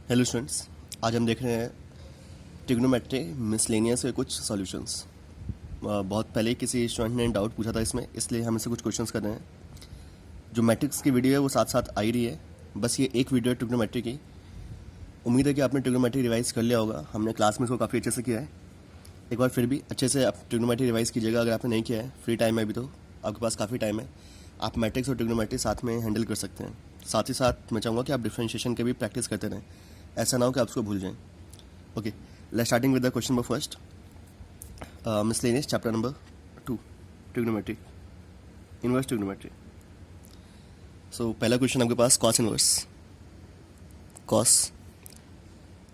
Hello students, आज हम देख रहे हैं ट्रिग्नोमेट्री मिसलेनियस के कुछ सॉल्यूशंस। बहुत पहले किसी स्टूडेंट ने डाउट पूछा था इसमें, इसलिए हम इससे कुछ क्वेश्चंस कर रहे हैं। जो मैट्रिक्स की वीडियो है वो साथ साथ आ ही रही है, बस ये एक वीडियो है ट्रिग्नोमेट्री की। उम्मीद है कि आपने ट्रिग्नोमेट्री रिवाइज कर लिया होगा, हमने क्लास में इसको काफ़ी अच्छे से किया है। एक बार फिर भी अच्छे से आप ट्रिग्नोमेट्री रिवाइज कीजिएगा। अगर आपने नहीं किया है, फ्री टाइम है अभी तो आपके पास काफ़ी टाइम है, आप मैट्रिक्स और ट्रिग्नोमेट्री साथ में हैंडल कर सकते हैं। साथ ही साथ मैं चाहूँगा कि आप डिफरेंशिएशन के भी प्रैक्टिस करते रहें, ऐसा ना हो कि आप उसको भूल जाएं। Okay, let's starting with the question number first, miscellaneous chapter number 2, trigonometry, inverse trigonometry. So पहला क्वेश्चन आपके पास cos inverse, cos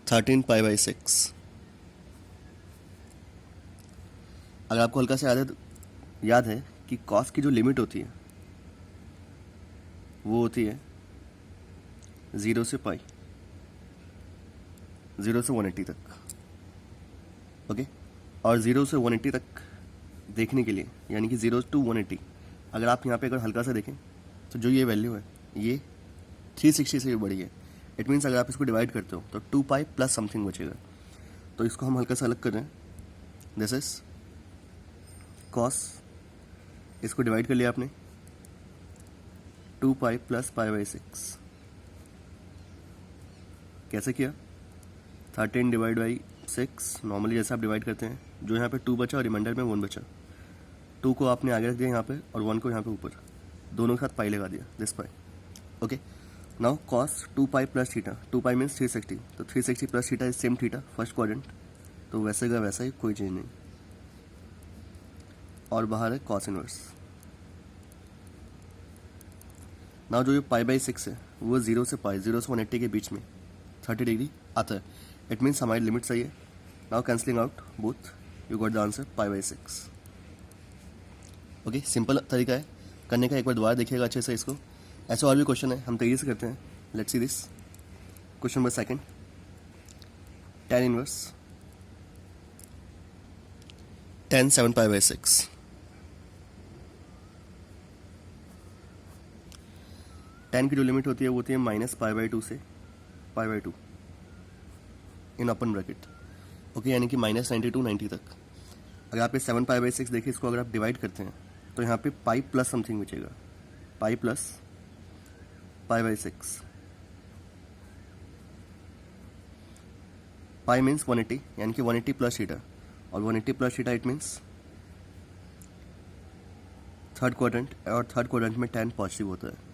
13 pi by 6। अगर आपको हल्का से याद है कि कॉस की जो लिमिट होती है वो होती है 0 से पाई, 0 से 180 तक। ओके, और 0 से 180 तक देखने के लिए, यानी कि 0 to 180, अगर आप यहाँ पे अगर हल्का सा देखें तो जो ये वैल्यू है ये 360 से भी बड़ी है। इट मीन्स अगर आप इसको डिवाइड करते हो तो 2 पाई प्लस समथिंग बचेगा। तो इसको हम हल्का सा अलग कर रहे हैं। दिस इज कॉस, इसको डिवाइड कर लिया आपने 2 पाई प्लस पाई बाई 6। कैसे किया? 13 डिवाइड बाई 6 नॉर्मली जैसे आप डिवाइड करते हैं। जो यहाँ पे 2 बचा और रिमाइंडर में 1 बचा, 2 को आपने आगे रख दिया यहाँ पे और 1 को यहाँ पे ऊपर, दोनों के साथ पाई लगा दिया, this pi. Okay, now cos 2 pi plus theta, 2 pi means 360, तो 360 plus theta is same theta, first quadrant, तो वैसे का वैसा ही, कोई चेंज नहीं। और बाहर है कॉस इनवर्स। नाउ जो ये पाई बाई 6 है वो 0 से पाई, 0 से 180 के बीच में 30 डिग्री आता है। इट मीन्स हमारी लिमिट सही है। Now cancelling out both, you got the answer pi by 6। Okay, simple तरीका है करने का, एक बार दोबारा देखिएगा अच्छे से इसको। ऐसे और भी क्वेश्चन है, हम तेजी से करते हैं। Let's see this question number second, tan inverse tan 7 pi by 6। tan की जो लिमिट होती है वो होती है माइनस पाई बाई 2 से pi by 2 in open bracket. Okay, यानी कि माइनस 90 to 90 तक। अगर आप ये 7 पाई बाई 6 देखिए, इसको अगर आप डिवाइड करते हैं तो यहाँ पे पाई प्लस समथिंग बचेगा, pi plus pi by 6। Pi means 180, यानी कि 180 प्लस थीटा, और 180 plus theta it means third quadrant, और थर्ड क्वाड्रेंट में tan पॉजिटिव होता है।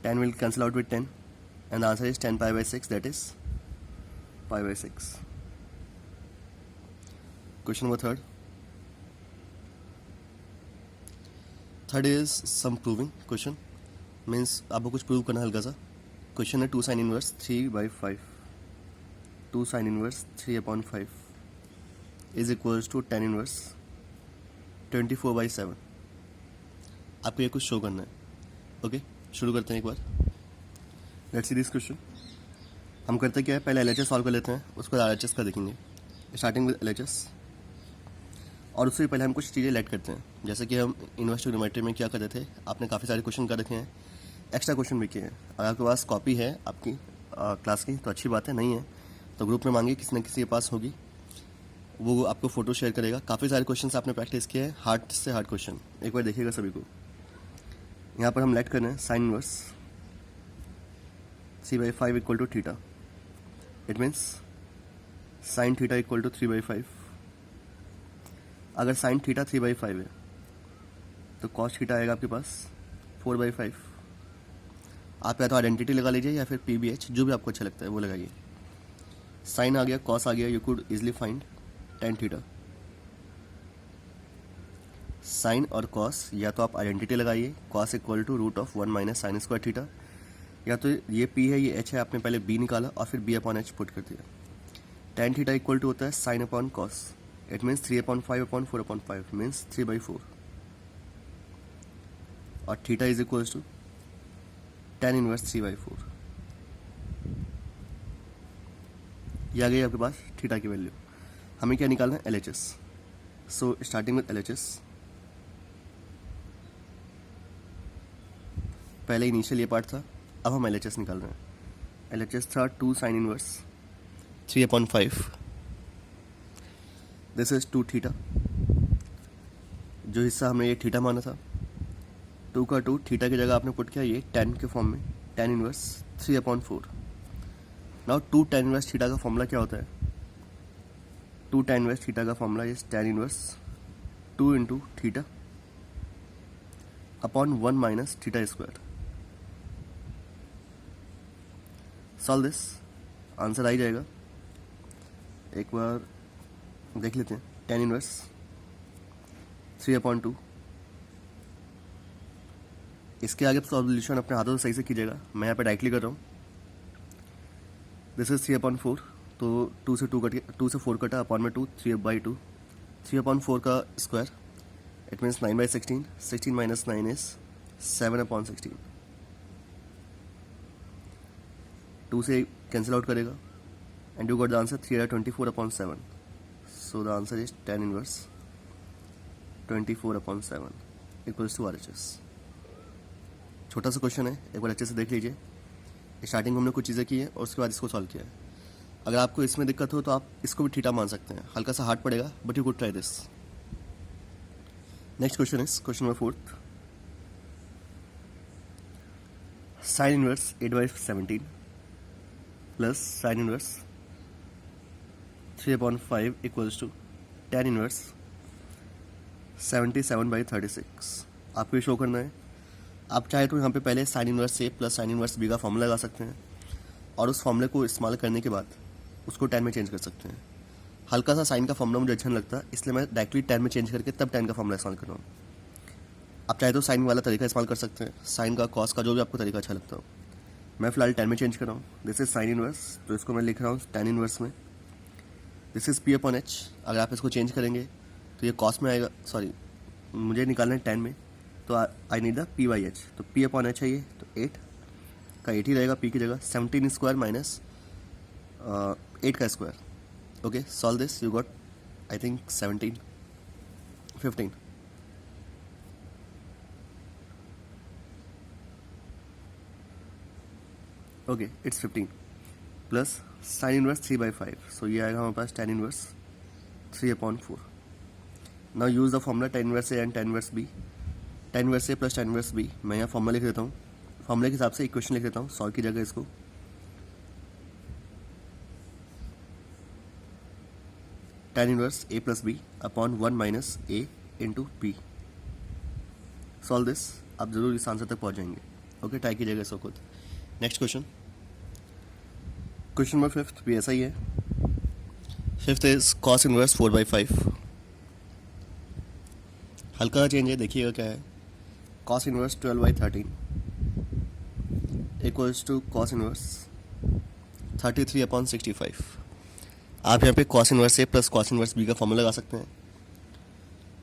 tan will cancel out with 10 and the answer is 10 pi by 6, that is pi by 6. Question number third. Third is some proving question, means आपको कुछ prove करना है हल्का सा। क्वेश्चन है 2 sin inverse 3 by 5, 2 sin inverse 3 upon 5 is equals to tan inverse 24 by 7। आपको ये कुछ शो करना है। ओके, शुरू करते हैं एक बार। Let's see this question. हम करते क्या है, पहले एलएचएस सॉल्व कर लेते हैं, उसके बाद आरएचएस का देखेंगे। स्टार्टिंग विद एलएचएस, और उससे पहले हम कुछ चीज़ें लेट करते हैं। जैसे कि हम इनवर्स ट्रिग्नोमेट्री में क्या करते थे, आपने काफ़ी सारे क्वेश्चन कर रखे हैं, एक्स्ट्रा क्वेश्चन भी किए हैं। अगर आपके पास कॉपी है आपकी क्लास की तो अच्छी बात है, नहीं है तो ग्रुप में मांगिए, किसी न किसी के पास होगी, वो आपको फ़ोटो शेयर करेगा। काफ़ी सारे क्वेश्चन आपने प्रैक्टिस किए हैं, हार्ड से हार्ड क्वेश्चन, एक बार देखिएगा सभी को। यहाँ पर हम लेट कर रहे हैं sine inverse 3 by 5 equal to theta. It means sine theta equal to 3 by 5। अगर साइन थीटा 3 by 5 है तो कॉस थीटा आएगा आपके पास 4 by 5। आप या तो आइडेंटिटी लगा लीजिए या फिर PBH, जो भी आपको अच्छा लगता है वो लगाइए। साइन आ गया, कॉस आ गया, you could easily find tan theta. Sine और कॉस या तो आप आइडेंटिटी लगाइए, cos equal to root of 1 minus sine square theta, या तो ये P है ये H है, आपने पहले B निकाला और फिर B अपॉन H पुट कर दिया। tan थीटा इक्वल टू होता है sine upon cos, it means 3 upon 5 upon 4 upon 5 means 3 by 4, और theta is equals to tan inverse 3 by 4। ये आ गई आपके पास थीटा की वैल्यू। हमें क्या निकालना है, LHS। So starting with LHS, पहले इनिशियल ये पार्ट था, अब हम LHS निकाल रहे हैं। LHS था 2 sign inverse 3/5. This is 2 theta. जो हिस्सा हमने ये थीटा माना था, 2 का 2 थीटा की जगह आपने पुट किया ये tan के फॉर्म में, tan inverse 3/4. Now 2 tan inverse theta का फॉर्मूला क्या होता है? 2 tan इनवर्स थीटा का formula is tan inverse 2 into theta upon 1 minus theta square. Solve this, answer आ ही जाएगा. एक बार देख लेते हैं. tan inverse 3/2. इसके आगे सॉल्यूशन अपने हाथों से सही से कीजिएगा. मैं यहाँ पे डायरेक्टली कर रहा हूँ. This is 3/4. तो 2 से 4 कटा, अपॉन में 2, 3/2. 3/4 का square, it means 9/16. 16 minus 9 is 7/16. 2 से कैंसिल आउट करेगा and you got the answer 3/24/7. So the answer is tan inverse 24/7 equals to RHS. छोटा सा क्वेश्चन है, एक बार अच्छे से देख लीजिए. स्टार्टिंग में हमने कुछ चीज़ें की है और उसके बाद इसको सॉल्व किया है. अगर आपको इसमें दिक्कत हो तो आप इसको भी थीटा मान सकते हैं. हल्का सा हार्ड पड़ेगा but you could try this. Next question is question number 4. Sine inverse 8/17 plus sine inverse 3/5 equals to tan inverse 77/36. आपको ये शो करना है. आप चाहे तो यहाँ पे पहले sine inverse a plus sine inverse b का फॉर्मूला लगा सकते हैं और उस फॉर्मूले को इस्तेमाल करने के बाद उसको tan में चेंज कर सकते हैं. हल्का सा साइन का फॉर्मूला मुझे अच्छा नहीं लगता, इसलिए मैं डायरेक्टली tan में चेंज करके तब tan का फॉर्मूला इस्तेमाल कर रहा हूँ. आप चाहे तो साइन वाला तरीका इस्तेमाल कर सकते हैं, साइन का, कॉस का, जो भी आपको तरीका अच्छा लगता हो. मैं फिलहाल tan में चेंज कर रहा हूँ. दिस इज साइन इनवर्स, तो इसको मैं लिख रहा हूँ tan इनवर्स में. This is P/H. अगर आप इसको चेंज करेंगे तो ये कॉस में आएगा. सॉरी, मुझे निकालना है tan में, तो आई नीड द P/H. तो P/H है ये, तो 8 का 8 ही रहेगा P की जगह. 17 स्क्वायर माइनस 8 का square. Okay, solve this. You got I think 15. Okay, it's 15 plus sine inverse 3/5. सो ये आएगा हमारे पास tan inverse 3/4. Now use the formula tan inverse a and tan inverse b. tan inverse a plus tan inverse b. मैं यहाँ formula लिख देता हूँ. फॉर्मूले के हिसाब से इक्वेशन लिख देता हूँ. सॉल्व की जगह इसको tan inverse a plus b upon 1 minus a into b. Solve this. आप जरूर इस आंसर तक पहुँच जाएंगे. ओके, ट्राई कीजिएगा इसको खुद. नेक्स्ट क्वेश्चन, क्वेश्चन नंबर 5 भी ऐसा ही है. 5th is cos inverse 4/5. हल्का चेंज है, देखिएगा क्या है. cos inverse 12/13 equals to cos inverse 33/65. आप यहाँ पे cos inverse a plus cos inverse b का फॉर्मूला लगा सकते हैं.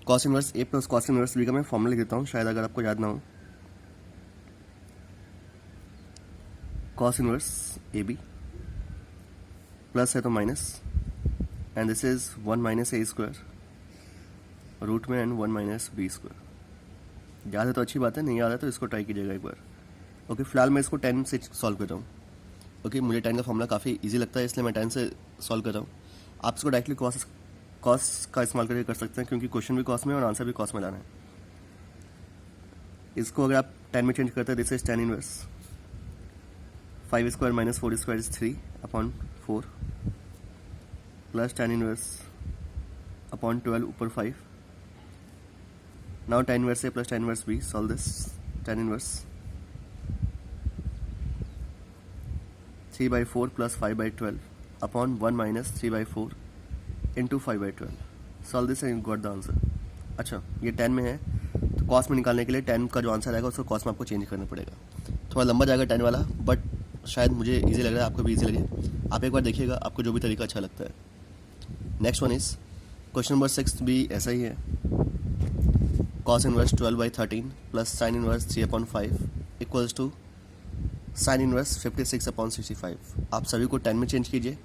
cos inverse a plus cos inverse b का मैं फॉर्मूला लिख देता हूँ, शायद अगर आपको याद ना हो. cos inverse a b plus है तो minus, and this is 1 minus a square root में एंड 1 माइनस बी स्क्वायर. याद है तो अच्छी बात है, नहीं याद है तो इसको ट्राई कीजिएगा एक बार. ओके, फिलहाल मैं इसको 10 से सॉल्व कर रहा हूँ. ओके, मुझे 10 का फॉर्मूला काफ़ी इजी लगता है, इसलिए मैं 10 से सॉल्व कर रहा हूँ. आप इसको डायरेक्टली कॉस का इस्तेमाल करके कर सकते हैं, क्योंकि क्वेश्चन भी कॉस में और आंसर भी कॉस में लाना है. इसको अगर आप 10 में चेंज करते हैं, this is tan inverse 5 square minus 4 square is 3/4 plus tan inverse upon 12 ऊपर 5. Now tan inverse a plus tan inverse b. Solve this. tan inverse 3/4 plus 5/12 upon 1 minus 3/4 into 5/12. Solve this and got the answer. अच्छा, ये 10 में है तो cos में निकालने के लिए 10 का जो आंसर आएगा उसको कॉस में आपको चेंज करना पड़ेगा. थोड़ा लंबा जाएगा 10 वाला, बट शायद मुझे इजी लग रहा है, आपको भी इजी लगे. आप एक बार देखिएगा, आपको जो भी तरीका अच्छा लगता है. Next one is question number 6 भी ऐसा ही है. cos inverse 12/13 plus sine inverse 3/5 equals to sine inverse 56/65. आप सभी को 10 में चेंज कीजिए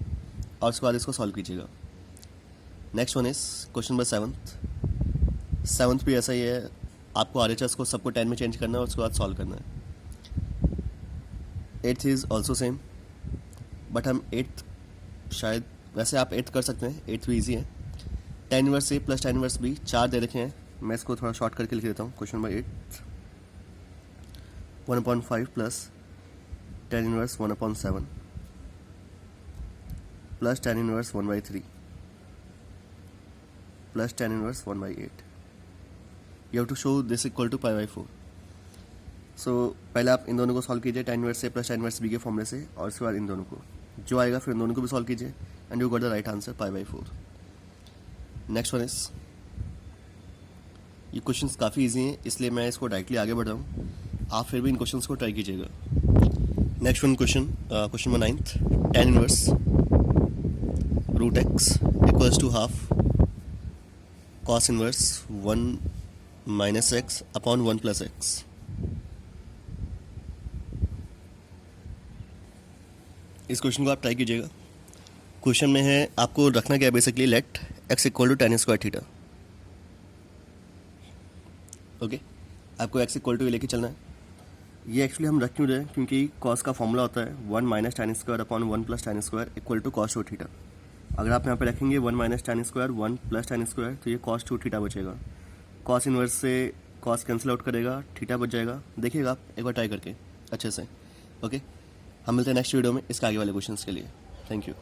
और उसके बाद इसको सॉल्व कीजिएगा. Next one is question number 7th भी ऐसा ही है. आपको RHS को सबको 10 में चेंज करना है और उसके बाद सॉल्व करना है. 8th is also same. But हम एट्थ शायद, वैसे आप एट्थ कर सकते हैं, एट्थ भी ईजी है। Ten inverse a plus tan inverse B 4 दे रखे हैं, मैं इसको थोड़ा शॉर्ट करके लिख देता हूँ। Question number 8, 1/5 plus tan inverse 1/7 plus tan inverse 1/3 plus tan inverse 1/8। You have to show this equal to π/4। So पहले आप इन दोनों को सॉल्व कीजिए, tan inverse a plus tan inverse b के फॉर्मूले से, और उसके बाद इन दोनों को जो आएगा फिर इन दोनों को भी सॉल्व कीजिए, and you got the right answer π/4। Next one is, ये क्वेश्चंस काफ़ी इजी हैं इसलिए मैं इसको डायरेक्टली आगे बढ़ रहा हूँ, आप फिर भी इन क्वेश्चंस को ट्राई कीजिएगा। Next one question, question number 9, tan inverse root x equals to half cos inverse 1 minus x upon 1 plus x. इस क्वेश्चन को आप ट्राई कीजिएगा। क्वेश्चन में है आपको रखना क्या है, basically let x equal to tan square theta. Okay, आपको एक्स इक्वल टू ये लेके चलना है। ये एक्चुअली हम रख क्यों रहे हैं, क्योंकि कॉस का फॉर्मूला होता है 1 minus tan square upon 1 plus tan square equal to cos two theta. अगर आप यहाँ पे रखेंगे 1 minus tan square 1 plus tan square, तो ये कॉस टू थीटा बचेगा। कॉस इनवर्स से कॉस कैंसिल आउट करेगा, थीटा बच जाएगा। देखिएगा आप एक बार ट्राई करके अच्छे से। ओके, हम मिलते हैं नेक्स्ट वीडियो में इसके आगे वाले क्वेश्चंस के लिए। Thank you.